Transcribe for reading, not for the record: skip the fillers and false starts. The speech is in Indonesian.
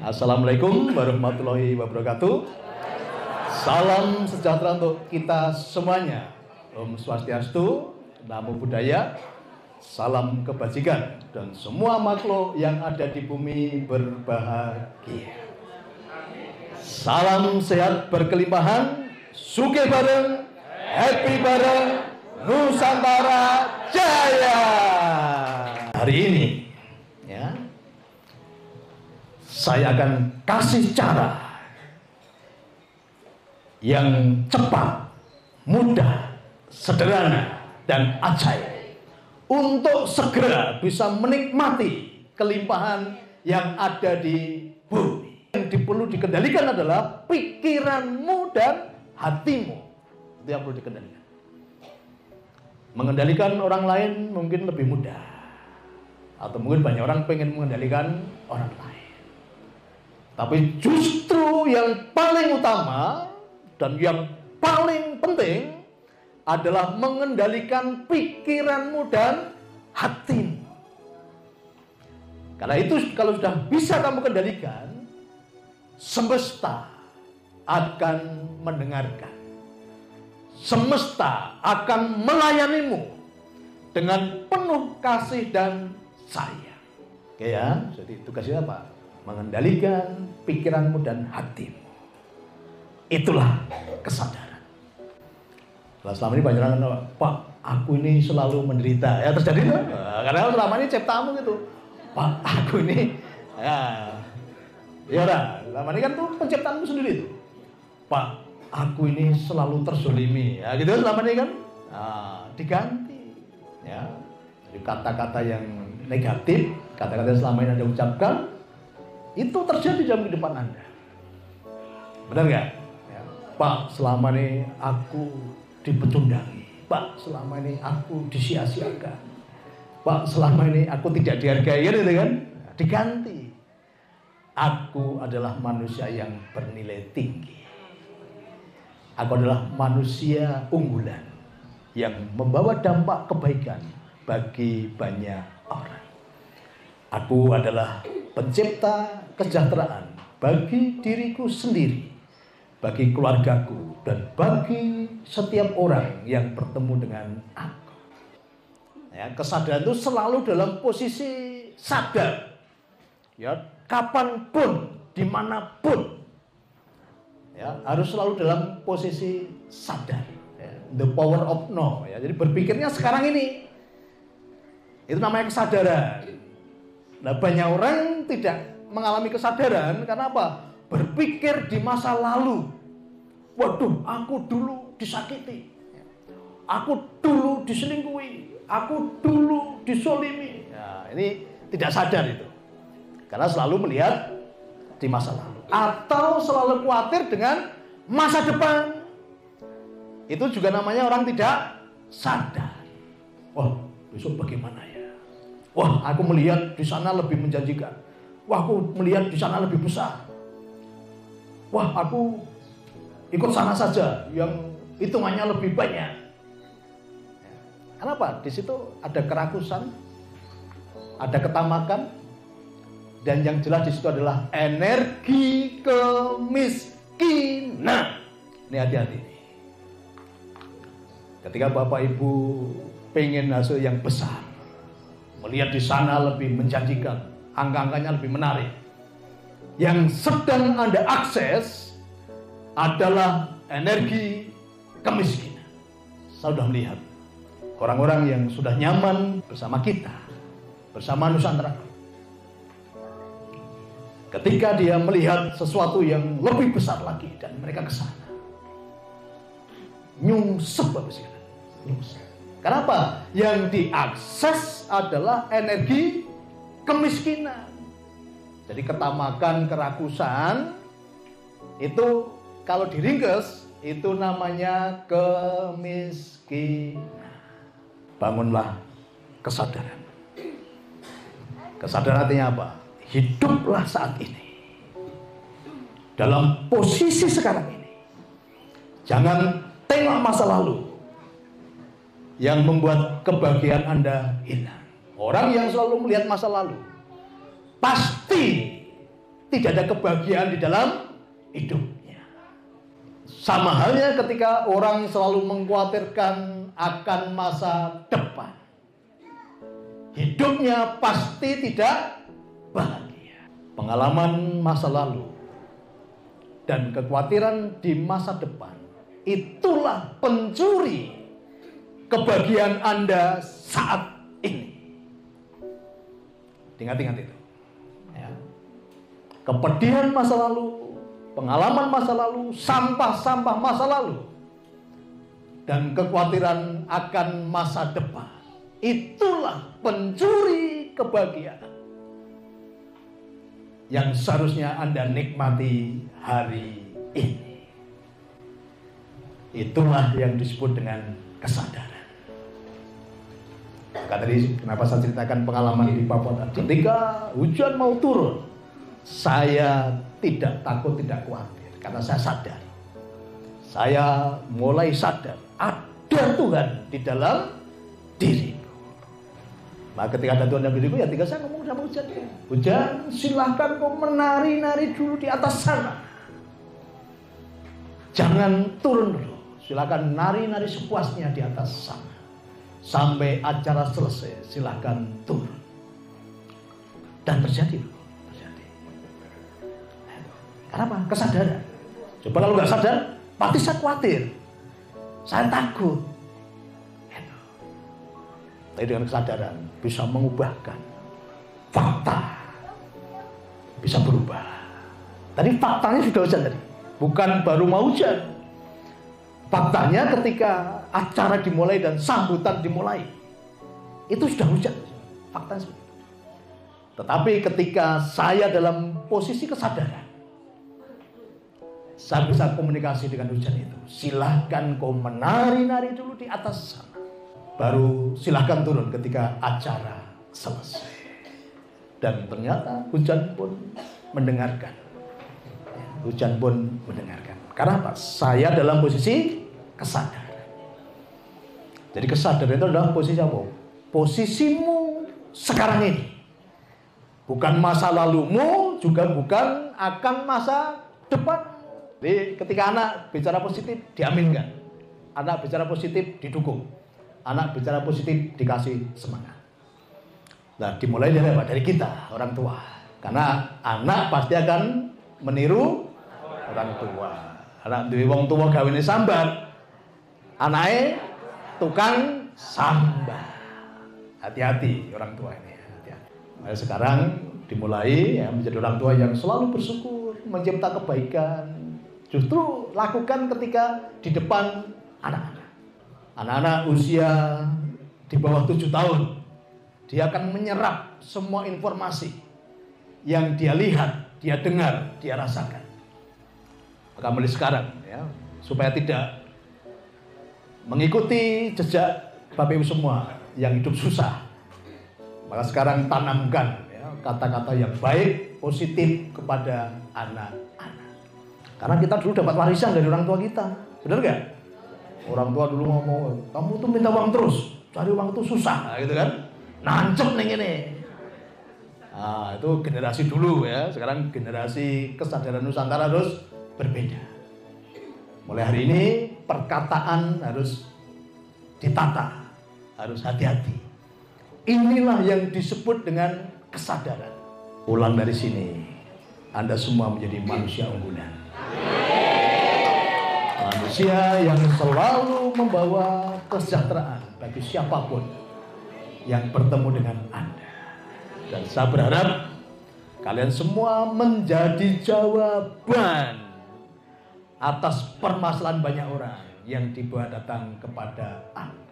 Assalamualaikum warahmatullahi wabarakatuh. Salam sejahtera untuk kita semuanya. Om Swastiastu, Namo Buddhaya, salam kebajikan dan semua makhluk yang ada di bumi berbahagia. Salam sehat berkelimpahan, sugih bareng, happy bareng, Nusantara Jaya. Hari ini ya, saya akan kasih cara yang cepat, mudah, sederhana, dan ajaib untuk segera bisa menikmati kelimpahan yang ada di bumi. Yang perlu dikendalikan adalah pikiranmu dan hatimu. Itu yang perlu dikendalikan. Mengendalikan orang lain mungkin lebih mudah, atau mungkin banyak orang pengen mengendalikan orang lain. Tapi justru yang paling utama dan yang paling penting adalah mengendalikan pikiranmu dan hatimu. Karena itu kalau sudah bisa kamu kendalikan, semesta akan mendengarkan. Semesta akan melayanimu dengan penuh kasih dan sayang. Oke ya, jadi tugasnya apa? Mengendalikan pikiranmu dan hatimu. Itulah kesadaran. Nah, selama ini banyak orang, Pak, aku ini selalu menderita. Ya terjadi tuh. Karena selama ini ciptamu gitu. Pak, aku ini ya udah, selama ini kan tuh penciptaanmu sendiri tuh. Pak, aku ini selalu terzolimi. Ya gitu selama ini kan. Diganti. Ya. Jadi kata-kata yang negatif, kata-kata yang selama ini Anda ucapkan, itu terjadi dalam kehidupan Anda. Benar nggak? Ya. Pak, selama ini aku dipecundangi. Pak, selama ini aku disia-siakan. Pak, selama ini aku tidak dihargai, gitu kan? Diganti. Aku adalah manusia yang bernilai tinggi. Aku adalah manusia unggulan yang membawa dampak kebaikan bagi banyak orang. Aku adalah pencipta kesejahteraan bagi diriku sendiri, bagi keluargaku, dan bagi setiap orang yang bertemu dengan aku. Ya, kesadaran itu selalu dalam posisi sadar. Ya, kapanpun, dimanapun, ya, harus selalu dalam posisi sadar. Ya, the power of now. Ya, jadi berpikirnya sekarang ini. Itu namanya kesadaran. Nah, banyak orang tidak mengalami kesadaran karena apa? Berpikir di masa lalu. Waduh, aku dulu disakiti. Aku dulu diselingkuhi. Aku dulu disolimi. Nah, ini tidak sadar itu. Karena selalu melihat di masa lalu. Atau selalu khawatir dengan masa depan. Itu juga namanya orang tidak sadar. Wah, besok bagaimana ya? Wah, aku melihat di sana lebih menjanjikan. Wah, aku melihat di sana lebih besar. Wah, aku ikut sana saja yang hitungannya lebih banyak. Kenapa? Di situ ada kerakusan, ada ketamakan, dan yang jelas di situ adalah energi kemiskinan. Ini hati-hati. Ketika Bapak Ibu pengen hasil yang besar, melihat di sana lebih menjanjikan, angka-angkanya lebih menarik. Yang sedang Anda akses adalah energi kemiskinan. Saya sudah melihat orang-orang yang sudah nyaman bersama kita, bersama Nusantara. Ketika dia melihat sesuatu yang lebih besar lagi dan mereka ke sana, nyungsep habis itu. Nyungsep. Kenapa? Yang diakses adalah energi kemiskinan. Jadi ketamakan, kerakusan itu kalau diringkas itu namanya kemiskinan. Bangunlah kesadaran. Kesadaran artinya apa? Hiduplah saat ini dalam posisi sekarang ini. Jangan tengok masa lalu yang membuat kebahagiaan Anda hilang. Orang yang selalu melihat masa lalu pasti tidak ada kebahagiaan di dalam hidupnya. Sama halnya ketika orang selalu mengkhawatirkan akan masa depan, hidupnya pasti tidak bahagia. Pengalaman masa lalu dan kekhawatiran di masa depan, itulah pencuri kebahagiaan Anda saat ini. Ingat-ingat itu. Ya. Kepedihan masa lalu, pengalaman masa lalu, sampah-sampah masa lalu, dan kekhawatiran akan masa depan, itulah pencuri kebahagiaan yang seharusnya Anda nikmati hari ini. Itulah yang disebut dengan kesadaran. Maka tadi kenapa saya ceritakan pengalaman di Papua tadi. Ketika hujan mau turun, saya tidak takut, tidak khawatir, karena saya sadar. Saya mulai sadar ada Tuhan di dalam diriku. Maka ketika ada Tuhan dalam diriku, ya tinggal saya ngomong sama hujan. Hujan, silahkan kau menari-nari dulu di atas sana. Jangan turun dulu. Silakan nari-nari sepuasnya di atas sana. Sampai acara selesai, silakan turun. Dan terjadi. Kenapa? Kesadaran. Coba kalau nggak sadar, pasti saya khawatir. Saya takut. Tapi dengan kesadaran bisa mengubahkan fakta. Bisa berubah. Tadi faktanya sudah hujan tadi. Bukan baru mau hujan. Faktanya ketika acara dimulai dan sambutan dimulai, itu sudah hujan. Faktanya seperti itu. Tetapi ketika saya dalam posisi kesadaran, saya bisa komunikasi dengan hujan itu. Silahkan kau menari-nari dulu di atas sana. Baru silahkan turun ketika acara selesai. Dan ternyata hujan pun mendengarkan. Hujan pun mendengarkan. Karena apa? Saya dalam posisi kesadaran. Jadi kesadaran itu adalah posisi apa? Posisimu sekarang ini. Bukan masa lalumu, juga bukan akan masa depan. Jadi ketika anak bicara positif, diaminkan. Anak bicara positif, didukung. Anak bicara positif, dikasih semangat. Nah, dimulai dari apa? Dari kita, orang tua. Karena anak pasti akan meniru orang tua. Anak duwe wong tua gawene sambar, anake tukang sambar. Hati-hati orang tua ini. Hati-hati. Nah, sekarang dimulai ya, menjadi orang tua yang selalu bersyukur, mencipta kebaikan. Justru lakukan ketika di depan anak-anak. Anak-anak usia di bawah 7 tahun, dia akan menyerap semua informasi yang dia lihat, dia dengar, dia rasakan. Maka mulai sekarang, ya, supaya tidak mengikuti jejak Bapak Ibu semua yang hidup susah, maka sekarang tanamkan ya, kata-kata yang baik, positif kepada anak-anak. Karena kita dulu dapat warisan dari orang tua kita, benar gak? Orang tua dulu ngomong, kamu tuh minta uang terus, cari uang tuh susah, gitu kan? Nancep nih ini. Nah, itu generasi dulu ya. Sekarang generasi kesadaran Nusantara harus berbeda. Mulai hari ini perkataan harus ditata, harus hati-hati. Inilah yang disebut dengan kesadaran. Pulang dari sini, Anda semua menjadi manusia unggulan. Manusia yang selalu membawa kesejahteraan bagi siapapun yang bertemu dengan Anda. Dan saya berharap kalian semua menjadi jawaban atas permasalahan banyak orang yang dibawa datang kepada Anda.